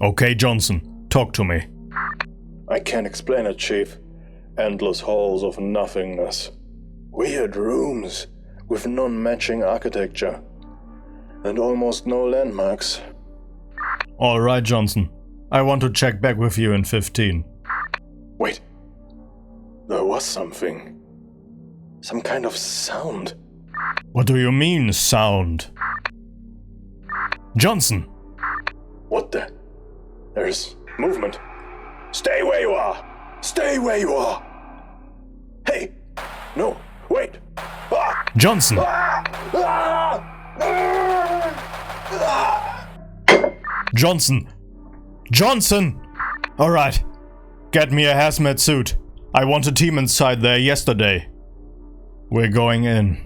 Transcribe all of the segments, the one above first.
Okay, Johnson, talk to me. I can't explain it, Chief. Endless halls of nothingness. Weird rooms with non-matching architecture. And almost no landmarks. Alright, Johnson. I want to check back with you in 15. Wait. There was something. Some kind of sound. What do you mean, sound? Johnson! What the? There's movement. Stay where you are! Stay where you are! Hey! No, wait! Ah! Johnson! Ah! Ah! Ah! Johnson! Johnson! Alright. Get me a hazmat suit. I want a team inside there yesterday. We're going in.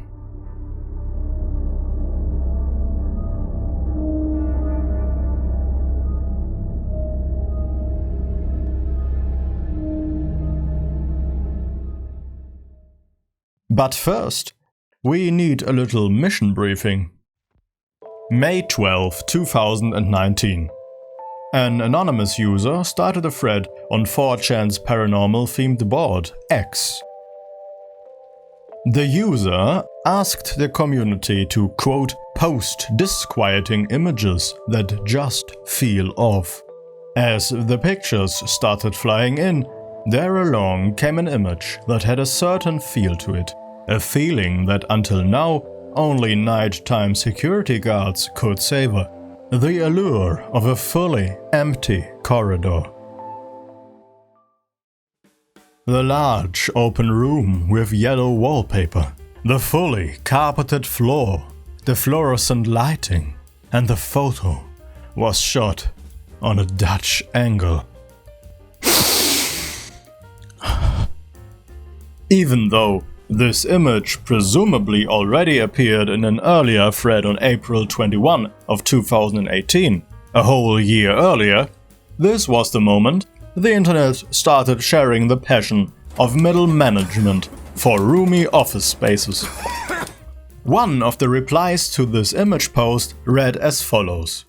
But first, we need a little mission briefing. May 12, 2019. An anonymous user started a thread on 4chan's paranormal-themed board, X. The user asked the community to, quote, post disquieting images that just feel off. As the pictures started flying in, there along came an image that had a certain feel to it. A feeling that until now only nighttime security guards could savor. The allure of a fully empty corridor. The large open room with yellow wallpaper, the fully carpeted floor, the fluorescent lighting, and the photo was shot on a Dutch angle. Even though this image presumably already appeared in an earlier thread on April 21 of 2018, a whole year earlier, this was the moment the internet started sharing the passion of middle management for roomy office spaces. One of the replies to this image post read as follows.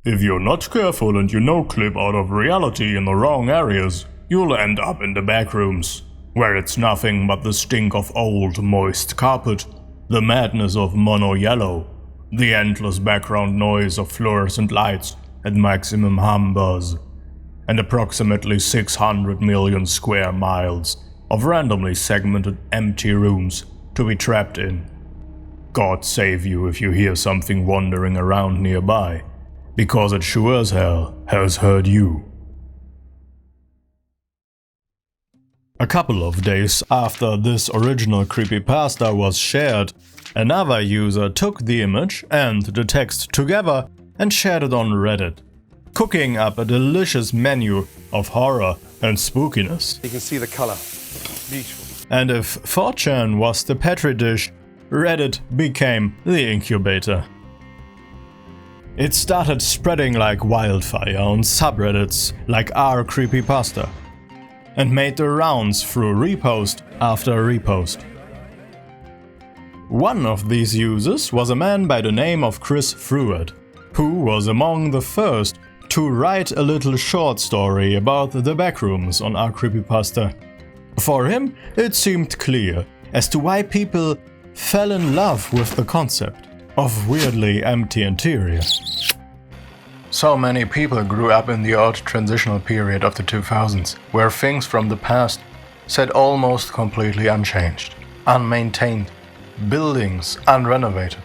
If you're not careful and you noclip out of reality in the wrong areas, you'll end up in the backrooms, where it's nothing but the stink of old, moist carpet, the madness of mono yellow, the endless background noise of fluorescent lights at maximum hum buzz, and approximately 600 million square miles of randomly segmented empty rooms to be trapped in. God save you if you hear something wandering around nearby, because it sure as hell has heard you. A couple of days after this original creepypasta was shared, another user took the image and the text together and shared it on Reddit, cooking up a delicious menu of horror and spookiness. You can see the color. Beautiful. And if 4chan was the petri dish, Reddit became the incubator. It started spreading like wildfire on subreddits like r/creepypasta, and made the rounds through repost after repost. One of these users was a man by the name of Chris Fruet, who was among the first to write a little short story about the backrooms on r/creepypasta. For him, it seemed clear as to why people fell in love with the concept of weirdly empty interior. So many people grew up in the odd transitional period of the 2000s, where things from the past sat almost completely unchanged, unmaintained, buildings unrenovated.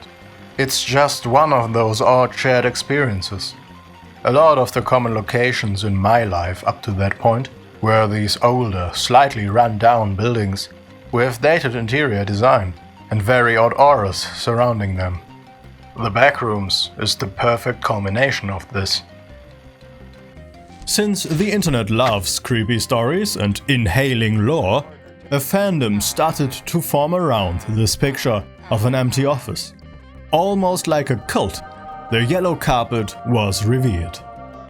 It's just one of those odd shared experiences. A lot of the common locations in my life up to that point were these older, slightly run-down buildings with dated interior design and very odd auras surrounding them. The Backrooms is the perfect culmination of this. Since the internet loves creepy stories and inhaling lore, a fandom started to form around this picture of an empty office. Almost like a cult, the yellow carpet was revered,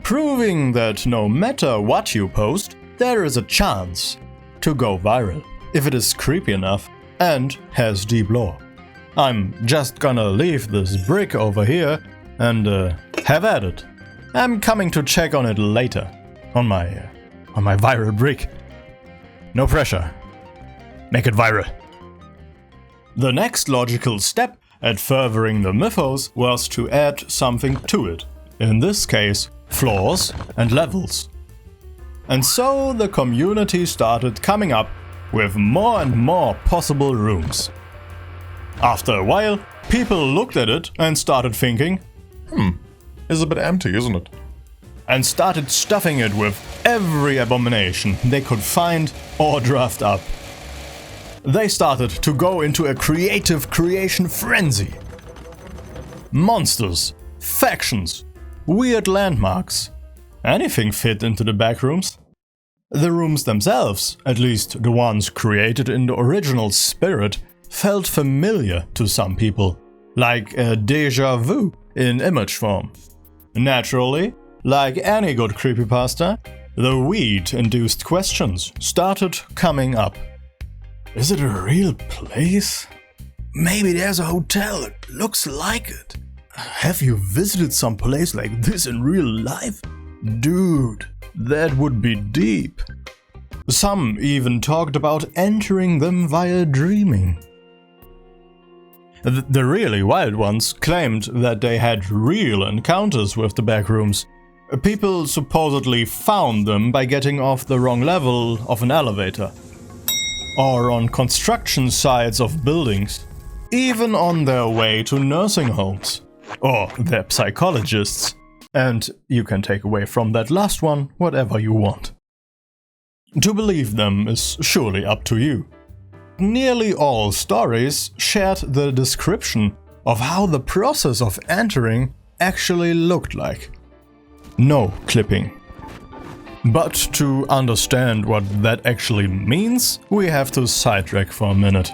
proving that no matter what you post, there is a chance to go viral, if it is creepy enough and has deep lore. I'm just gonna leave this brick over here and have at it. I'm coming to check on it later, on my viral brick. No pressure. Make it viral. The next logical step at furthering the mythos was to add something to it. In this case, floors and levels. And so the community started coming up with more and more possible rooms. After a while, people looked at it and started thinking, It's a bit empty, isn't it? and started stuffing it with every abomination they could find or draft up. They started to go into a creative creation frenzy. Monsters, factions, weird landmarks. Anything fit into the backrooms. The rooms themselves, at least the ones created in the original spirit, felt familiar to some people, like a déjà vu in image form. Naturally, like any good creepypasta, the weed-induced questions started coming up. Is it a real place? Maybe there's a hotel that looks like it. Have you visited some place like this in real life? Dude, that would be deep. Some even talked about entering them via dreaming. The really wild ones claimed that they had real encounters with the backrooms. People supposedly found them by getting off the wrong level of an elevator. Or on construction sites of buildings. Even on their way to nursing homes. Or their psychologists. And you can take away from that last one whatever you want. To believe them is surely up to you. Nearly all stories shared the description of how the process of entering actually looked like. No clipping. But to understand what that actually means, we have to sidetrack for a minute.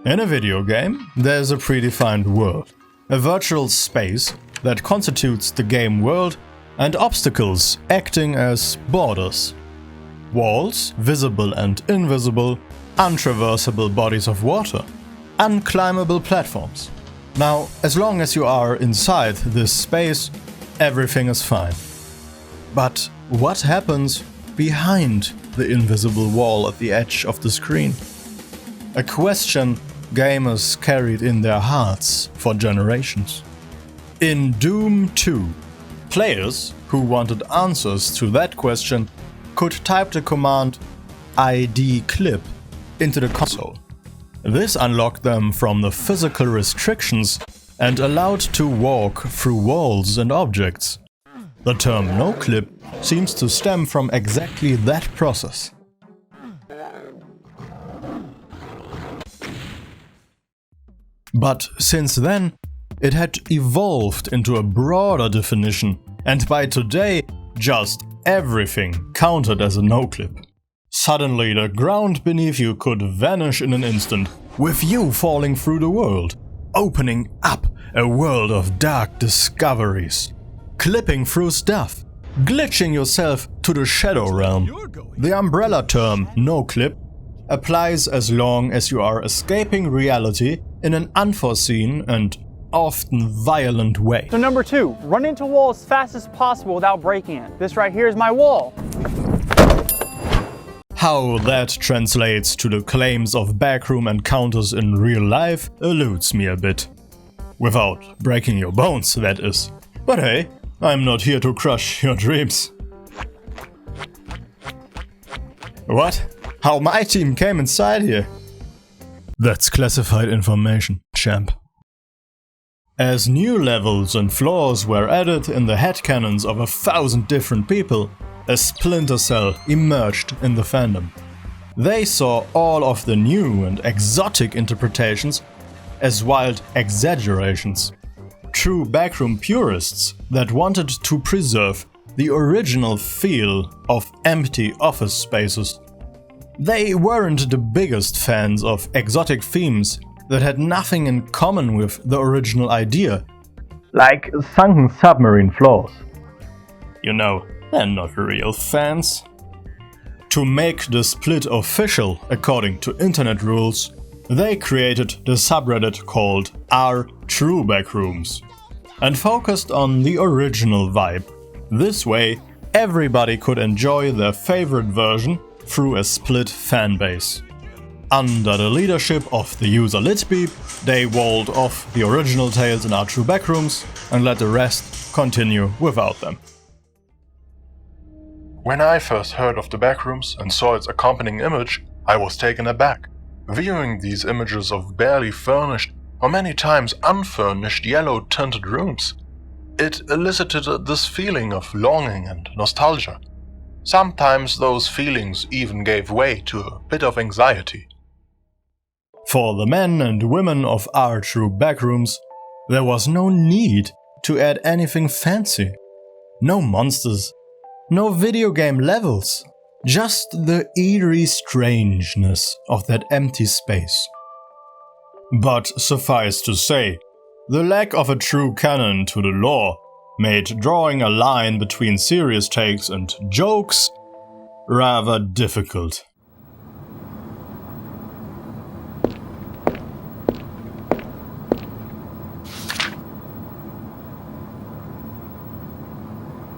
In a video game, there's a predefined world, a virtual space that constitutes the game world, and obstacles acting as borders. Walls, visible and invisible, untraversable bodies of water, unclimbable platforms. Now, as long as you are inside this space, everything is fine. But what happens behind the invisible wall at the edge of the screen? A question gamers carried in their hearts for generations. In Doom 2, players who wanted answers to that question could type the command ID clip into the console. This unlocked them from the physical restrictions and allowed to walk through walls and objects. The term noclip seems to stem from exactly that process. But since then, it had evolved into a broader definition, and by today, just everything counted as a noclip. Suddenly, the ground beneath you could vanish in an instant, with you falling through the world, opening up a world of dark discoveries, clipping through stuff, glitching yourself to the shadow realm. The umbrella term noclip applies as long as you are escaping reality in an unforeseen and often violent way. So number 2, run into wall as fast as possible without breaking it. This right here is my wall. How that translates to the claims of backroom encounters in real life eludes me a bit. Without breaking your bones, that is. But hey, I'm not here to crush your dreams. What? How my team came inside here? That's classified information, champ. As new levels and floors were added in the headcanons of 1,000 different people, a splinter cell emerged in the fandom. They saw all of the new and exotic interpretations as wild exaggerations. True backroom purists that wanted to preserve the original feel of empty office spaces. They weren't the biggest fans of exotic themes that had nothing in common with the original idea, like sunken submarine floors. You know, they're not real fans. To make the split official according to internet rules, they created the subreddit called r/True Backrooms. and focused on the original vibe. This way, everybody could enjoy their favorite version through a split fanbase. Under the leadership of the user Litbeep, they walled off the original tales in our true Backrooms and let the rest continue without them. When I first heard of the Backrooms and saw its accompanying image, I was taken aback. Viewing these images of barely furnished or many times unfurnished yellow-tinted rooms, it elicited this feeling of longing and nostalgia. Sometimes those feelings even gave way to a bit of anxiety. For the men and women of our true Backrooms, there was no need to add anything fancy. No monsters, no video game levels, just the eerie strangeness of that empty space. But suffice to say, the lack of a true canon to the lore made drawing a line between serious takes and jokes rather difficult.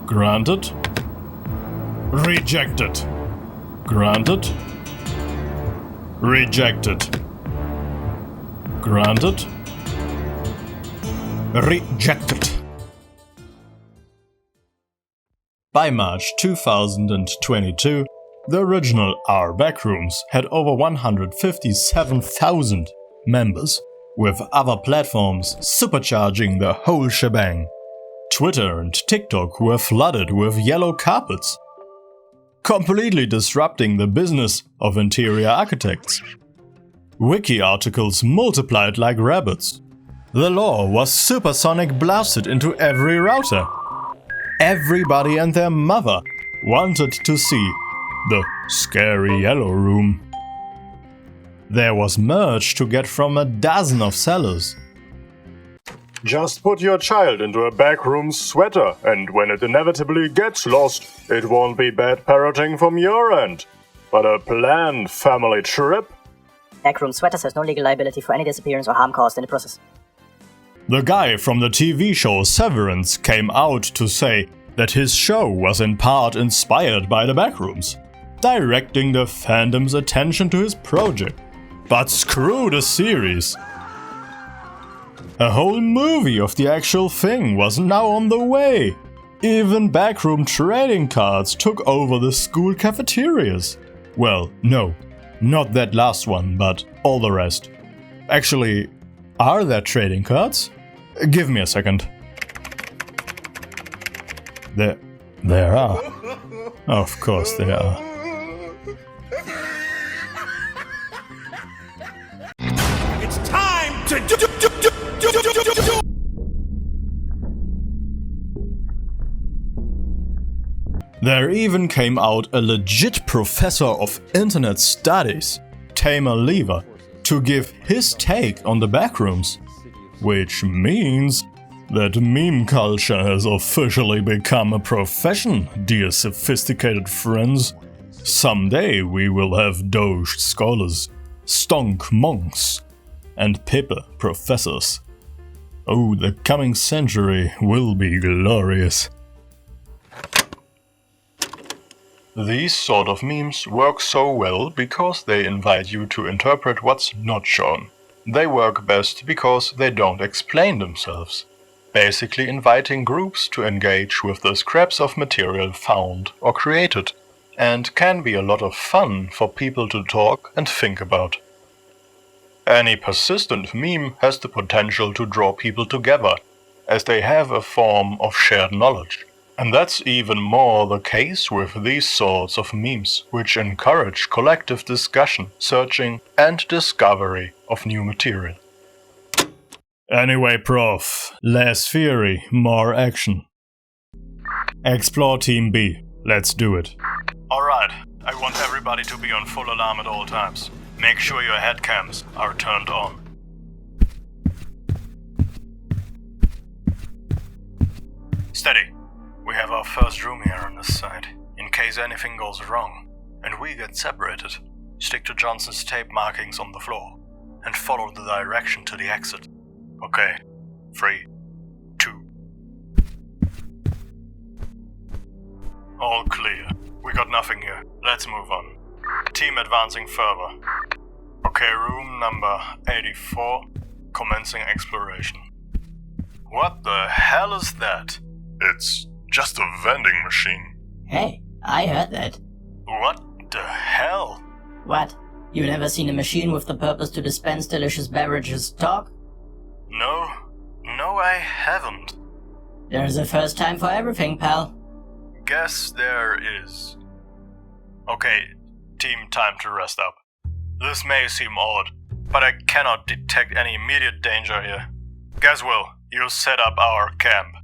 Granted. Rejected. Granted. Rejected. Granted. Rejected. By March 2022, the original Our Backrooms had over 157,000 members, with other platforms supercharging the whole shebang. Twitter and TikTok were flooded with yellow carpets, completely disrupting the business of interior architects. Wiki articles multiplied like rabbits. The lore was supersonic blasted into every router. Everybody and their mother wanted to see the scary yellow room. There was merch to get from a dozen of sellers. Just put your child into a Backrooms sweater, and when it inevitably gets lost, it won't be bad parroting from your end, but a planned family trip. Backroom Sweaters has no legal liability for any disappearance or harm caused in the process. The guy from the TV show Severance came out to say that his show was in part inspired by the Backrooms, directing the fandom's attention to his project. But screw the series. A whole movie of the actual thing was now on the way. Even backroom trading cards took over the school cafeterias. Well, no, not that last one, but all the rest. Actually, are there trading cards? Give me a second. There are. Of course there are. It's time to do. There even came out a legit professor of internet studies, Tamer Lever, to give his take on the Backrooms, which means that meme culture has officially become a profession, dear sophisticated friends. Someday we will have Doge scholars, stonk monks, and paper professors. Oh, the coming century will be glorious. These sort of memes work so well because they invite you to interpret what's not shown. They work best because they don't explain themselves, basically inviting groups to engage with the scraps of material found or created, and can be a lot of fun for people to talk and think about. Any persistent meme has the potential to draw people together, as they have a form of shared knowledge. And that's even more the case with these sorts of memes, which encourage collective discussion, searching, and discovery of new material. Anyway, Prof, less theory, more action. Explore Team B. Let's do it. Alright, I want everybody to be on full alarm at all times. Make sure your headcams are turned on. Steady. We have our first room here on this side, in case anything goes wrong, and we get separated. Stick to Johnson's tape markings on the floor, and follow the direction to the exit. Okay, 3, 2, All clear. We got nothing here. Let's move on. Team advancing further. Okay, room number 84. Commencing exploration. What the hell is that? It's just a vending machine. Hey, I heard that. What the hell? What? You never seen a machine with the purpose to dispense delicious beverages talk? No, I haven't. There's a first time for everything, pal. Guess there is. Okay, team, time to rest up. This may seem odd, but I cannot detect any immediate danger here. Gaswell, you set up our camp.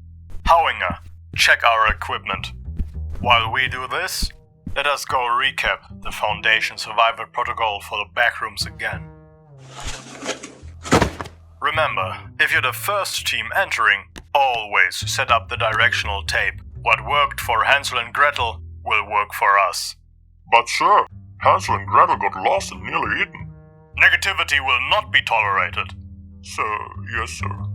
Howinger, check our equipment. While we do this, let us go recap the Foundation survival protocol for the Backrooms again. Remember, if you're the first team entering, always set up the directional tape. What worked for Hansel and Gretel will work for us. But sir, Hansel and Gretel got lost and nearly eaten. Negativity will not be tolerated. Sir, yes sir.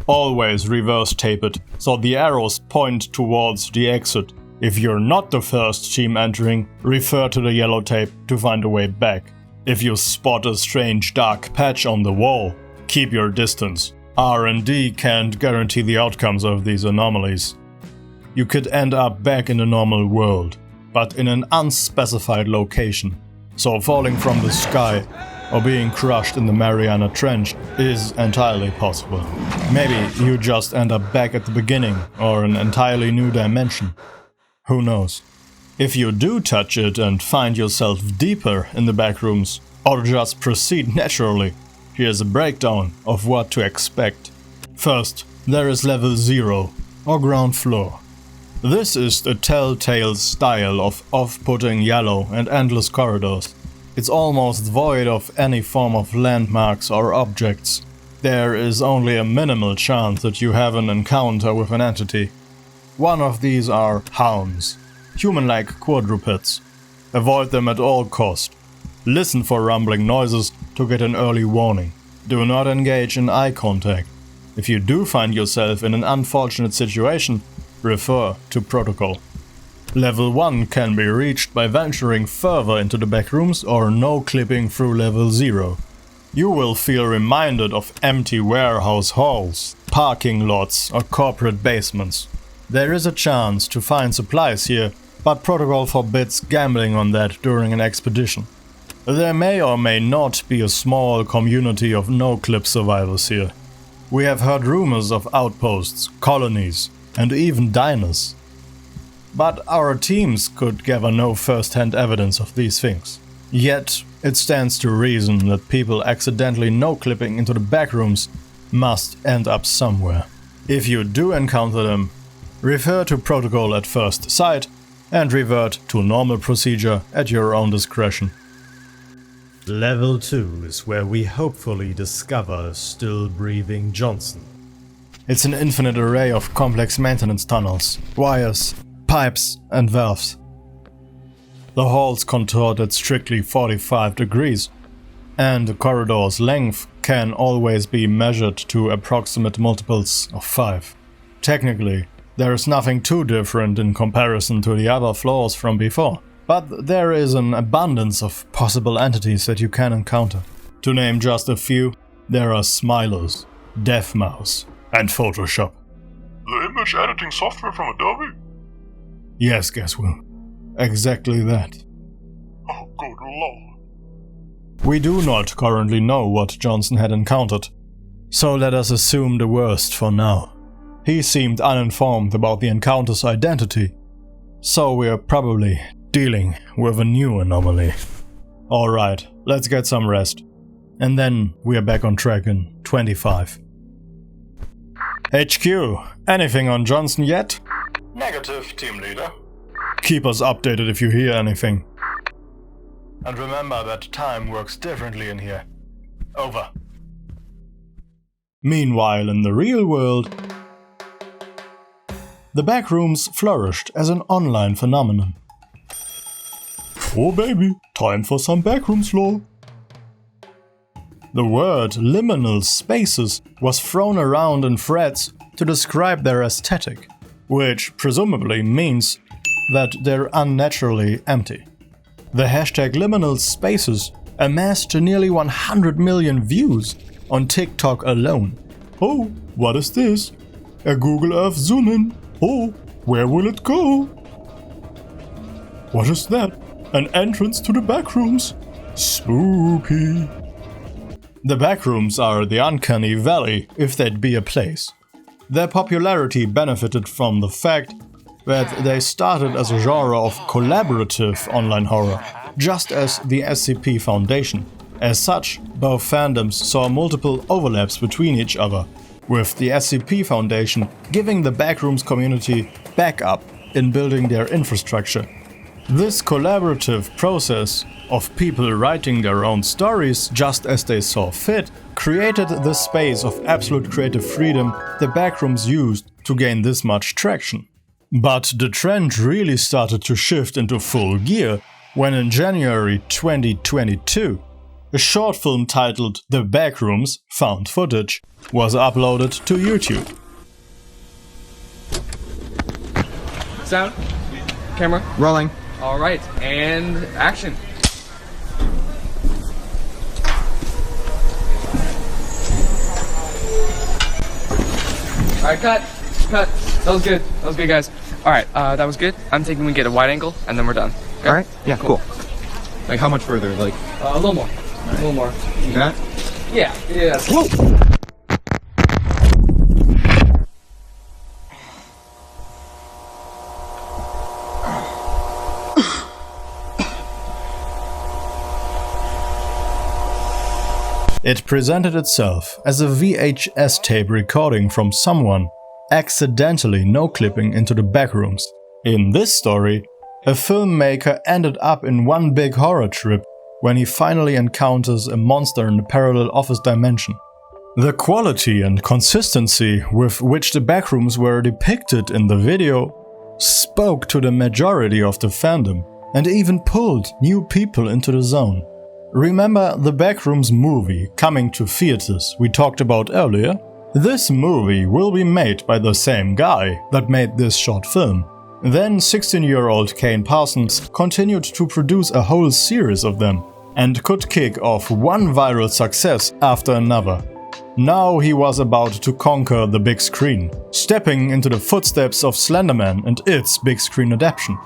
Always reverse tape it, so the arrows point towards the exit. If you're not the first team entering, refer to the yellow tape to find a way back. If you spot a strange dark patch on the wall, keep your distance. R&D can't guarantee the outcomes of these anomalies. You could end up back in the normal world, but in an unspecified location. So falling from the sky or being crushed in the Mariana Trench is entirely possible. Maybe you just end up back at the beginning or an entirely new dimension. Who knows? If you do touch it and find yourself deeper in the Backrooms, or just proceed naturally, here's a breakdown of what to expect. First, there is level 0, or ground floor. This is the telltale style of off-putting yellow and endless corridors. It's almost void of any form of landmarks or objects. There is only a minimal chance that you have an encounter with an entity. One of these are hounds, human-like quadrupeds. Avoid them at all cost. Listen for rumbling noises to get an early warning. Do not engage in eye contact. If you do find yourself in an unfortunate situation, refer to protocol. Level 1 can be reached by venturing further into the Backrooms or no-clipping through level 0. You will feel reminded of empty warehouse halls, parking lots or corporate basements. There is a chance to find supplies here, but protocol forbids gambling on that during an expedition. There may or may not be a small community of no-clip survivors here. We have heard rumors of outposts, colonies, and even diners. But our teams could gather no first-hand evidence of these things. Yet, it stands to reason that people accidentally no-clipping into the Backrooms must end up somewhere. If you do encounter them, refer to protocol at first sight and revert to normal procedure at your own discretion. Level 2 is where we hopefully discover still breathing Johnson. It's an infinite array of complex maintenance tunnels, wires, pipes and valves. The halls contort at strictly 45 degrees, and the corridor's length can always be measured to approximate multiples of 5. Technically, there is nothing too different in comparison to the other floors from before, but there is an abundance of possible entities that you can encounter. To name just a few, there are Smilers, Deathmouse, and Photoshop. The image editing software from Adobe? Yes, Gaswell. Exactly that. Oh, good lord. We do not currently know what Johnson had encountered, so let us assume the worst for now. He seemed uninformed about the encounter's identity, so we're probably dealing with a new anomaly. Alright, let's get some rest, and then we're back on track in 25. HQ, anything on Johnson yet? Negative, team leader. Keep us updated if you hear anything. And remember that time works differently in here. Over. Meanwhile, in the real world, the Backrooms flourished as an online phenomenon. Oh baby, time for some Backrooms lore. The word liminal spaces was thrown around in threads to describe their aesthetic. which presumably means that they're unnaturally empty. The hashtag liminal spaces amassed nearly 100 million views on TikTok alone. Oh, what is this? A Google Earth zoom in. Oh, where will it go? What is that? An entrance to the backrooms? Spooky. The backrooms are the uncanny valley, if they'd be a place. Their popularity benefited from the fact that they started as a genre of collaborative online horror, just as the SCP Foundation. As such, both fandoms saw multiple overlaps between each other, with the SCP Foundation giving the Backrooms community backup in building their infrastructure. This collaborative process of people writing their own stories just as they saw fit created the space of absolute creative freedom the Backrooms used to gain this much traction. But the trend really started to shift into full gear when in January 2022, a short film titled The Backrooms Found Footage was uploaded to YouTube. Sound, camera, rolling. All right, and action. All right, cut. That was good. That was good, guys. All right, that was good. I'm thinking we get a wide angle, and then we're done. Okay? All right. Yeah. Cool. Like how much further? Like a little more. Right. A little more. That? Yeah. Yeah. Whoa. It presented itself as a VHS tape recording from someone accidentally no-clipping into the backrooms. In this story, a filmmaker ended up in one big horror trip when he finally encounters a monster in a parallel office dimension. The quality and consistency with which the backrooms were depicted in the video spoke to the majority of the fandom and even pulled new people into the zone. Remember the Backrooms movie coming to theaters we talked about earlier? This movie will be made by the same guy that made this short film. Then 16-year-old Kane Parsons continued to produce a whole series of them and could kick off one viral success after another. Now he was about to conquer the big screen, stepping into the footsteps of Slenderman and its big screen adaptation.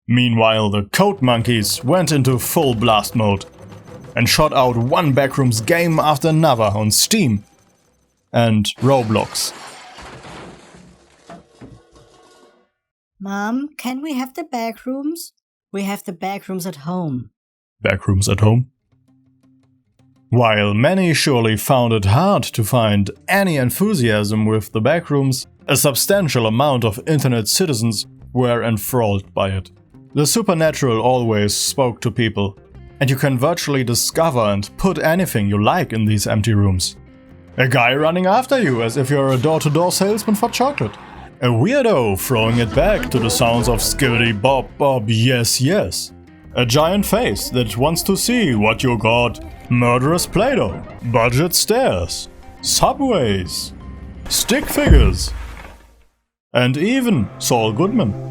Meanwhile, the Code Monkeys went into full blast mode and shot out one Backrooms game after another on Steam and Roblox. Mom, can we have the Backrooms? We have the Backrooms at home. Backrooms at home? While many surely found it hard to find any enthusiasm with the Backrooms, a substantial amount of internet citizens were enthralled by it. The supernatural always spoke to people, and you can virtually discover and put anything you like in these empty rooms. A guy running after you as if you're a door-to-door salesman for chocolate. A weirdo throwing it back to the sounds of skibbity bop bop yes yes. A giant face that wants to see what you got. Murderous Play-Doh. Budget stairs. Subways. Stick figures. And even Saul Goodman.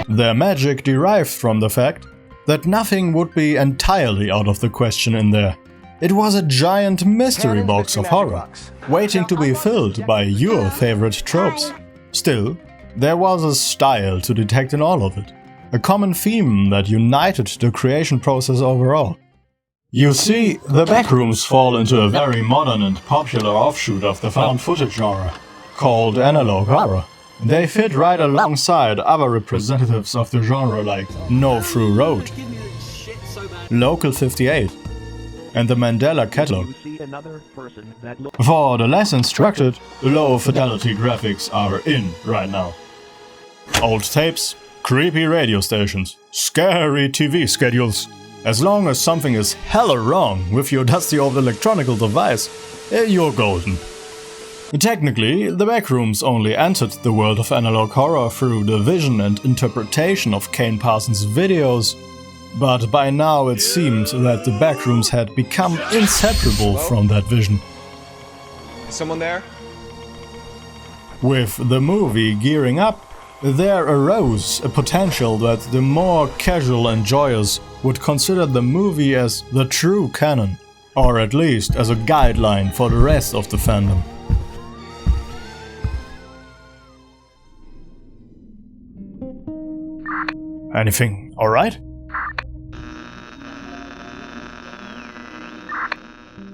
Their magic derived from the fact that nothing would be entirely out of the question in there. It was a giant mystery box of horror, waiting to be filled by your favorite tropes. Still, there was a style to detect in all of it, a common theme that united the creation process overall. You see, the Backrooms fall into a very modern and popular offshoot of the found footage genre, called analog horror. They fit right alongside other representatives of the genre like No Through Road, Local 58, and the Mandela Catalog. For the less instructed, low-fidelity graphics are in right now. Old tapes, creepy radio stations, scary TV schedules. As long as something is hella wrong with your dusty old electronical device, you're golden. Technically, the Backrooms only entered the world of analog horror through the vision and interpretation of Kane Parsons' videos, but by now it seemed that the Backrooms had become inseparable from that vision. Is someone there? With the movie gearing up, there arose a potential that the more casual enjoyers would consider the movie as the true canon, or at least as a guideline for the rest of the fandom. Anything alright?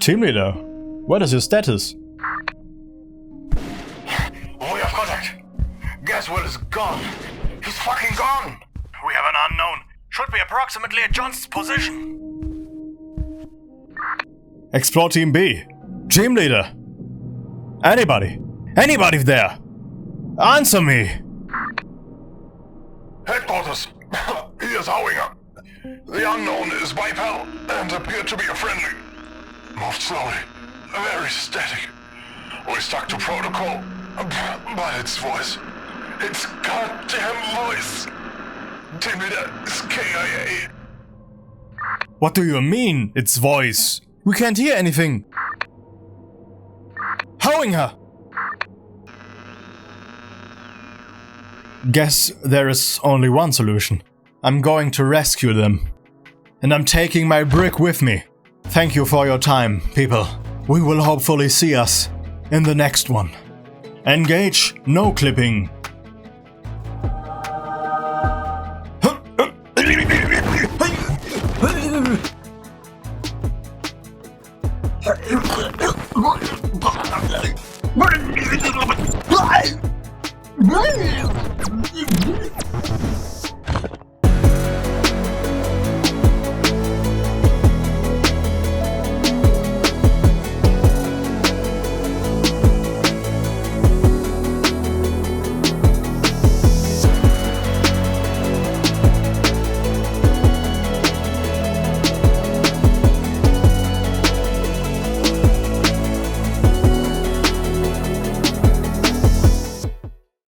Team leader, what is your status? We have contact. Gaswell is gone. He's fucking gone. We have an unknown. Should be approximately at Johnson's position. Explore Team B. Team leader. Anybody? Anybody there? Answer me! Headquarters. Here's Howinger. The unknown is bipedal and appeared to be a friendly. Moved slowly. Very static. We stuck to protocol. But its voice. Its goddamn voice. Team leader is KIA. What do you mean, its voice? We can't hear anything. Howinger! Guess there is only one solution. I'm going to rescue them. And I'm taking my brick with me. Thank you for your time, people. We will hopefully see us in the next one. Engage noclipping.